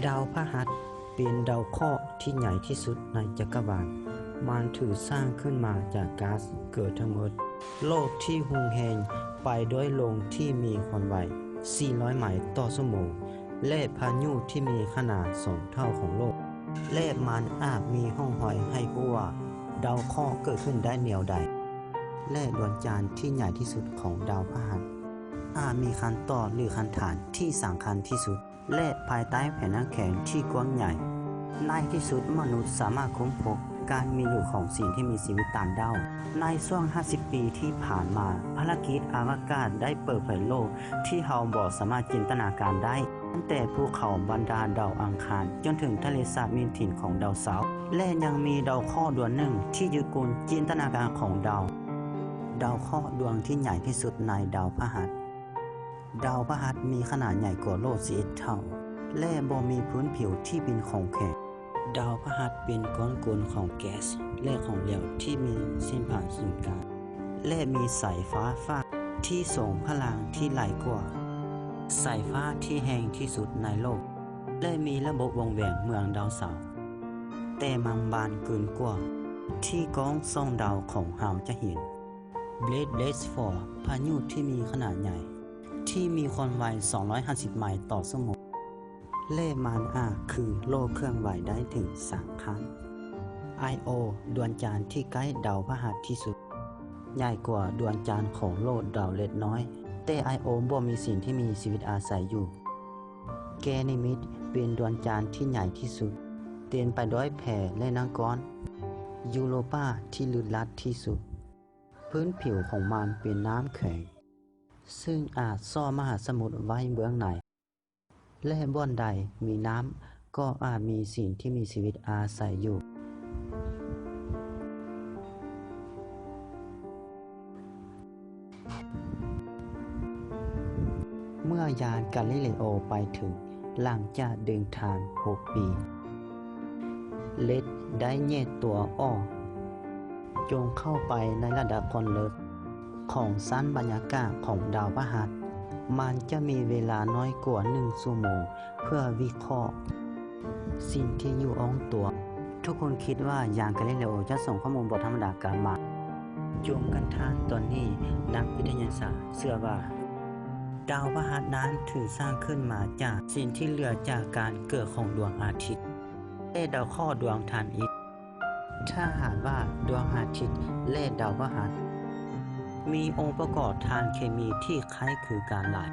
ดาวพฤหัสเป็นดาวเคราะห์ที่ใหญ่ที่สุดในจักรวาลมันถือสร้างขึ้นมาจากก๊าซเกิดทั้งหมดโลกที่หุงแหงไปด้วยลมที่มีความไว400 ไมล์ต่อชั่วโมงและพายุที่มีขนาด2 เท่าของโลกและมันอาจมีห้องหอยให้รู้ว่าดาวเคราะห์เกิดขึ้นได้แนวใดและดวงจันทร์ที่ใหญ่ที่สุดของดาวพฤหัสอาจมีคันต่อหรือคันฐานที่สำคัญที่สุดและภายใต้แผ่นน้ำแข็งที่กว้างใหญ่ในที่สุดมนุษย์สามารถค้นพบการมีอยู่ของสิ่งที่มีชีวิตต่างดาวในช่วง50 ปีที่ผ่านมาภารกิจอวกาศได้เปิดเผยโลกที่เราบ่สามารถจินตนาการได้ตั้งแต่ภูเขาบรรดาดาวอังคารจนถึงทะเลสาบมีถิ่นของดาวเสาร์และยังมีดาวเคราะห์ดวงหนึ่งที่ยึดกุลจินตนาการของดาวเคราะห์ดวงที่ใหญ่ที่สุดในดาวพฤหัสดาวพฤหัสมีขนาดใหญ่กว่าโลก11 เท่าและบ่มีพื้นผิวที่เป็นของแข็งดาวพฤหัสเป็นก้อนกลของแก๊สและของเหลวที่มีเส้นผ่านศูนย์กลางและมีสายฟ้าฟาดที่ส่งพลังที่ไหลกว่าสายฟ้าที่แห้งที่สุดในโลกและมีระบบวงแหวนเมืองดาวเสาร์แต่มันบานเกินกว่าที่กล้องส่องดาวของเราจะเห็นBlade 4พายุที่มีขนาดใหญ่ที่มีความไว250 ไมล์ต่อชั่วโมงและมันคือโลกเครื่องไหวได้ถึง3 ครั้ง Io ดวงจันทร์ที่ใกล้ดาวพฤหัสที่สุดใหญ่กว่าดวงจันทร์ของโลกดาวเล็กน้อยแต่ Io บ่มีสิ่งที่มีชีวิตอาศัยอยู่แกนิมิดเป็นดวงจันทร์ที่ใหญ่ที่สุดเต็มไปด้วยแผ่และน้ำก้อนยูโรปาที่ลึกลับที่สุดพื้นผิวของมันเป็นน้ำแข็งซึ่งอาจซ่อนมหาสมุทรไว้เบื้องในและบ่อนใดมีน้ำก็อาจมีสิ่งที่มีชีวิตอาศัยอยู่เมื่อยานกาลิเลโอไปถึงหลังจากเดินทาง6 ปีเลดได้แยกตัวออกจงเข้าไปในระดับความลึกของชั้นบรรยากาศของดาวพฤหัสมันจะมีเวลาน้อยกว่า1 ชั่วโมงเพื่อวิเคราะห์สิ่งที่อยู่อ้องตัวทุกคนคิดว่ายานกาลิเลโอจะส่งข้อมูลบ่ธรรมดากลับมาจงกันท่านตอนนี้นักวิทยาศาสตร์เชื่อว่าดาวพฤหัสนั้นถือสร้างขึ้นมาจากสิ่งที่เหลือจากการเกิดของดวงอาทิตย์และดาวเคราะห์ดวงธาตุอีกถ้าหากว่าดวงอาทิตย์และดาวพฤหัสมีองค์ประกอบทางเคมีที่คล้ายคลึงกันหลาย